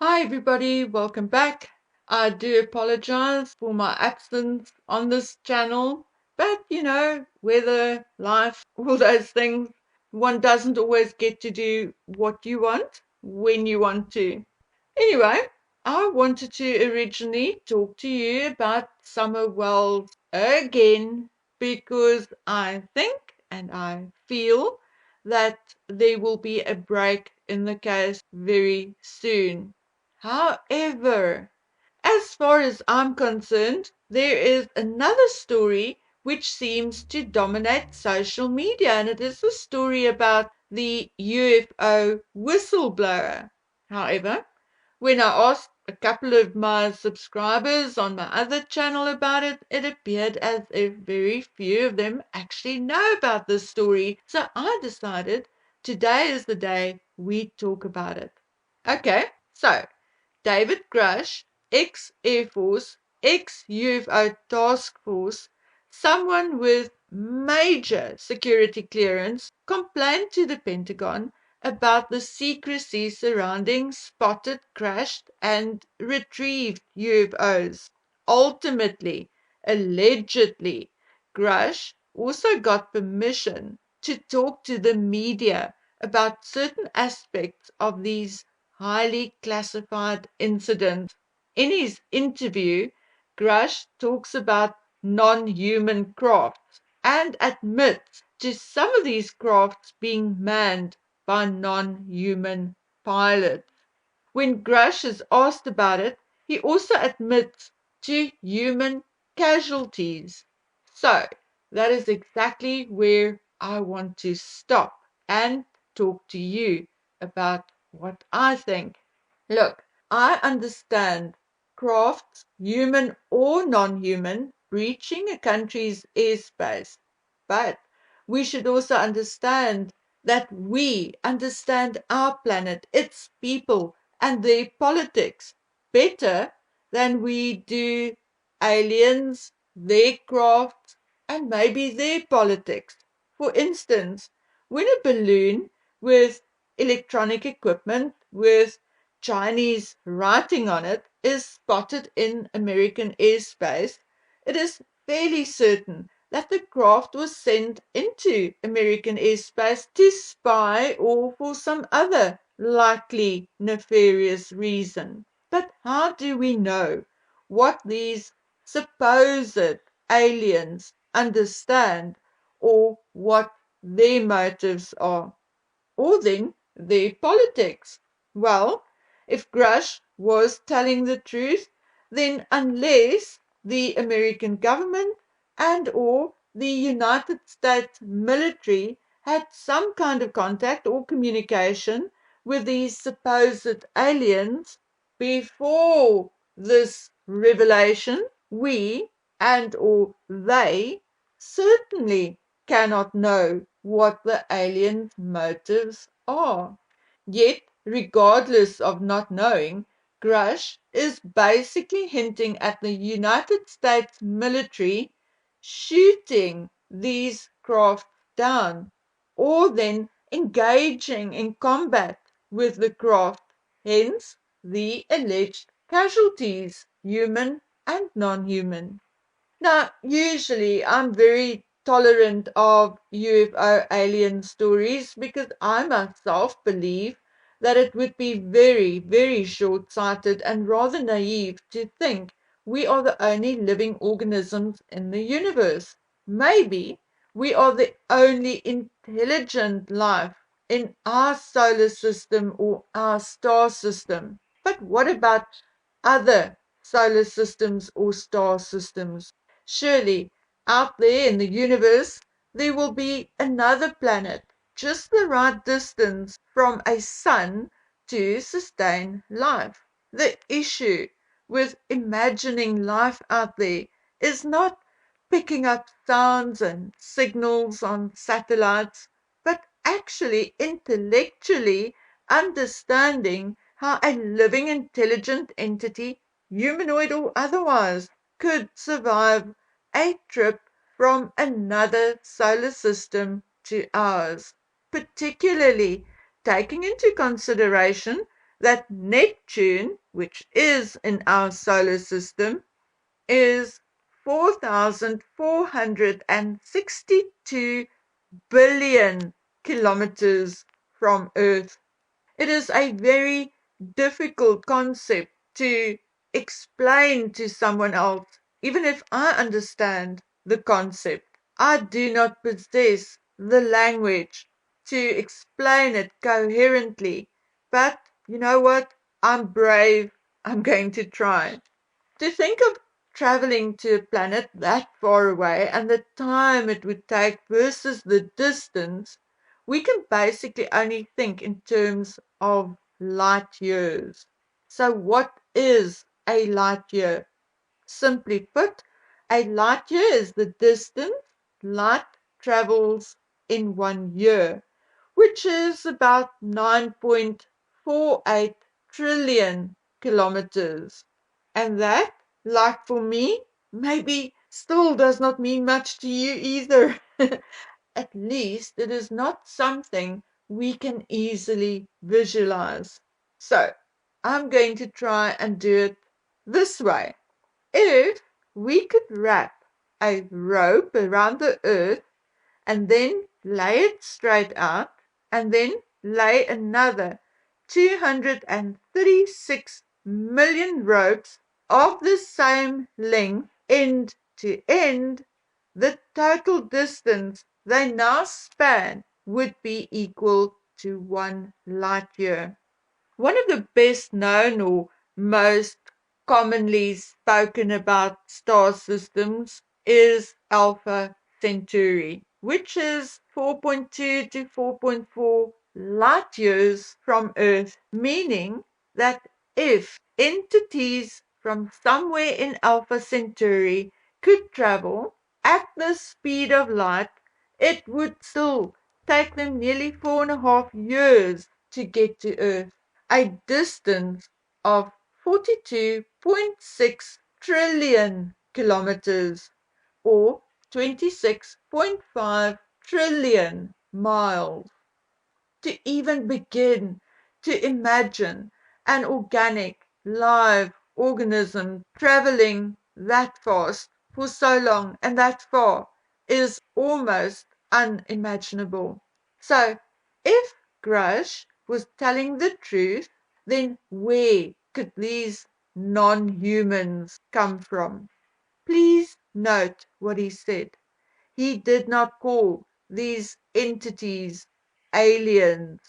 Hi, everybody, welcome back. I do apologize for my absence on this channel, but weather, life, all those things, one doesn't always get to do what you want when you want to. Anyway, I wanted to originally talk to you about summer wells again because I think and I feel that there will be a break in the case very soon. However, as far as I'm concerned, there is another story which seems to dominate social media, and it is the story about the UFO whistleblower. However, when I asked a couple of my subscribers on my other channel about it, it appeared as if very few of them actually know about this story. So I decided today is the day we talk about it. Okay, so David Grush, ex-Air Force, ex-UFO task force, someone with major security clearance, complained to the Pentagon about the secrecy surrounding spotted, crashed, and retrieved UFOs. Ultimately, allegedly, Grush also got permission to talk to the media about certain aspects of these highly classified incidents. In his interview, Grush talks about non-human crafts and admits to some of these crafts being manned by non-human pilots. When Grush is asked about it, he also admits to human casualties. So, that is exactly where I want to stop and talk to you about what I think. Look, I understand crafts, human or non-human, breaching a country's airspace, but we should also understand that we understand our planet, its people, and their politics better than we do aliens, their crafts, and maybe their politics. For instance, when a balloon with electronic equipment with Chinese writing on it is spotted in American airspace, it is fairly certain that the craft was sent into American airspace to spy or for some other likely nefarious reason. But how do we know what these supposed aliens understand or what their motives are? Or then their politics. Well, if Grush was telling the truth, then unless the American government and or the United States military had some kind of contact or communication with these supposed aliens before this revelation, we and or they certainly cannot know what the aliens' motives are. Yet, regardless of not knowing, Grush is basically hinting at the United States military shooting these craft down, or then engaging in combat with the craft, hence the alleged casualties, human and non-human. Now, usually I'm very tolerant of UFO alien stories because I myself believe that it would be very, very short-sighted and rather naive to think we are the only living organisms in the universe. Maybe we are the only intelligent life in our solar system or our star system. But what about other solar systems or star systems? Surely, out there in the universe, there will be another planet just the right distance from a sun to sustain life. The issue with imagining life out there is not picking up sounds and signals on satellites, but actually intellectually understanding how a living intelligent entity, humanoid or otherwise, could survive a trip from another solar system to ours, particularly taking into consideration that Neptune, which is in our solar system, is 4,462 billion kilometers from Earth. It is a very difficult concept to explain to someone else, even if I understand the concept. I do not possess the language to explain it coherently. But you know what? I'm brave. I'm going to try. To think of traveling to a planet that far away and the time it would take versus the distance, we can basically only think in terms of light years. So, what is a light year? Simply put, a light year is the distance light travels in 1 year, which is about 9.48 trillion kilometers. And that, like for me, maybe still does not mean much to you either. At least it is not something we can easily visualize. So, I'm going to try and do it this way. If we could wrap a rope around the earth and then lay it straight out and then lay another 236 million ropes of the same length end to end, the total distance they now span would be equal to 1 light year. One of the best known or most commonly spoken about star systems is Alpha Centauri, which is 4.2 to 4.4 light years from Earth, meaning that if entities from somewhere in Alpha Centauri could travel at the speed of light, it would still take them nearly 4.5 years to get to Earth, a distance of 42.6 trillion kilometers or 26.5 trillion miles. To even begin to imagine an organic, live organism traveling that fast for so long and that far is almost unimaginable. So, if Grush was telling the truth, then where could these non-humans come from? Please note what he said. He did not call these entities aliens.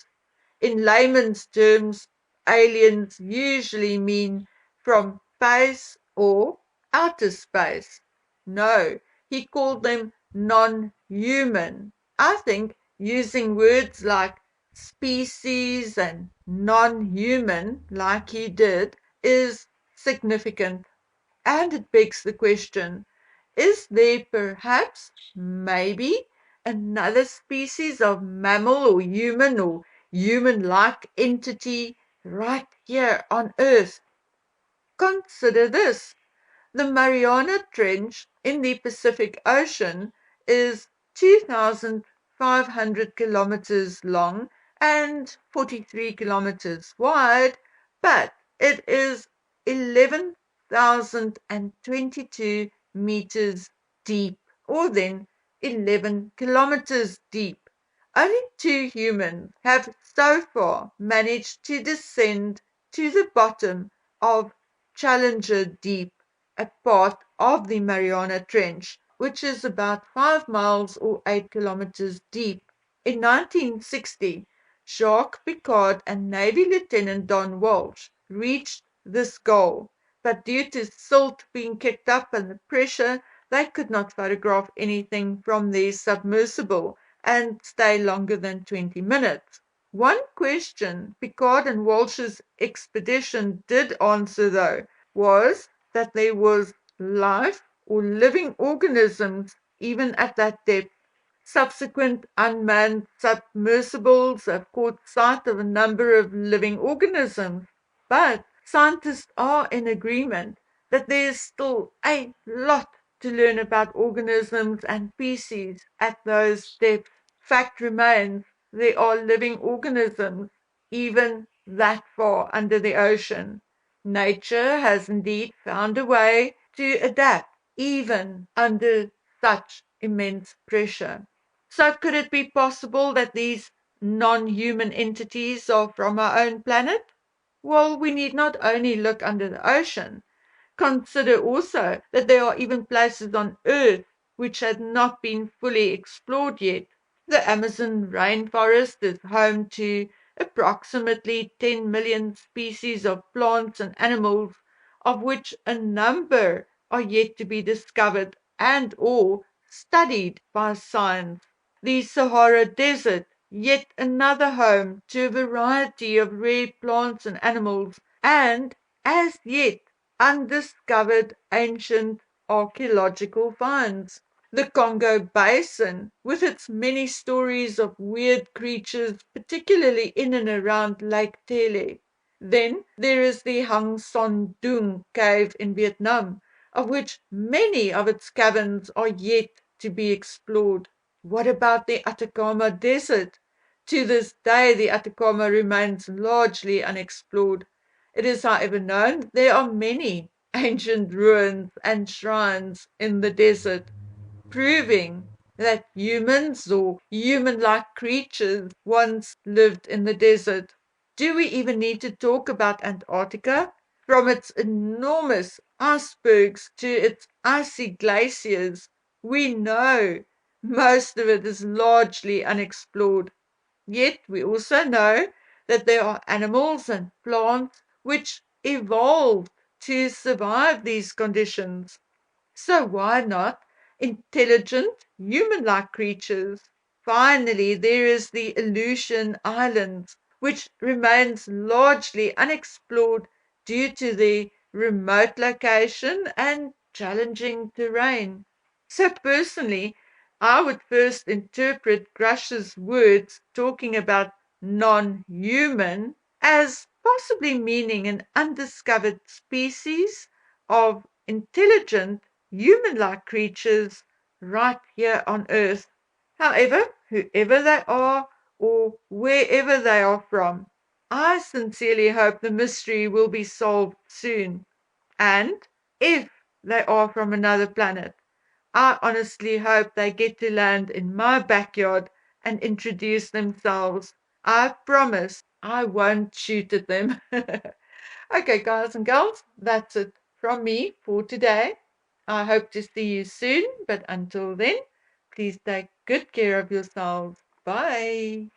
In layman's terms, aliens usually mean from space or outer space. No, he called them non-human. I think using words like species and non-human, like he did, is significant. And it begs the question, is there perhaps, maybe, another species of mammal or human-like entity right here on Earth? Consider this. The Mariana Trench in the Pacific Ocean is 2,500 kilometers long and 43 kilometers wide, but it is 11,022 meters deep, or then 11 kilometers deep. Only 2 humans have so far managed to descend to the bottom of Challenger Deep, a part of the Mariana Trench, which is about 5 miles or 8 kilometers deep. In 1960, Jacques Piccard and Navy Lieutenant Don Walsh reached this goal, but due to silt being kicked up and the pressure, they could not photograph anything from their submersible and stay longer than 20 minutes. One question Piccard and Walsh's expedition did answer, though, was that there was life or living organisms even at that depth. Subsequent unmanned submersibles have caught sight of a number of living organisms, but scientists are in agreement that there is still a lot to learn about organisms and species at those depths. Fact remains, there are living organisms even that far under the ocean. Nature has indeed found a way to adapt even under such immense pressure. So could it be possible that these non-human entities are from our own planet? Well, we need not only look under the ocean, consider also that there are even places on Earth which had not been fully explored yet. The Amazon rainforest is home to approximately 10 million species of plants and animals, of which a number are yet to be discovered and or studied by science. The Sahara Desert, yet another home to a variety of rare plants and animals, and as yet undiscovered ancient archaeological finds. The Congo Basin, with its many stories of weird creatures, particularly in and around Lake Tele. Then there is the Hang Son Doong cave in Vietnam, of which many of its caverns are yet to be explored. What about the Atacama Desert? To this day, the Atacama remains largely unexplored. It is, however, known there are many ancient ruins and shrines in the desert, proving that humans or human-like creatures once lived in the desert. Do we even need to talk about Antarctica? From its enormous icebergs to its icy glaciers, we know most of it is largely unexplored. Yet we also know that there are animals and plants which evolved to survive these conditions. So why not intelligent, human-like creatures? Finally, there is the Aleutian Islands, which remains largely unexplored due to the remote location and challenging terrain. So personally, I would first interpret Grush's words talking about non-human as possibly meaning an undiscovered species of intelligent human-like creatures right here on Earth. However, whoever they are or wherever they are from, I sincerely hope the mystery will be solved soon. And if they are from another planet, I honestly hope they get to land in my backyard and introduce themselves. I promise I won't shoot at them. Okay, guys and girls, that's it from me for today. I hope to see you soon, but until then, please take good care of yourselves. Bye.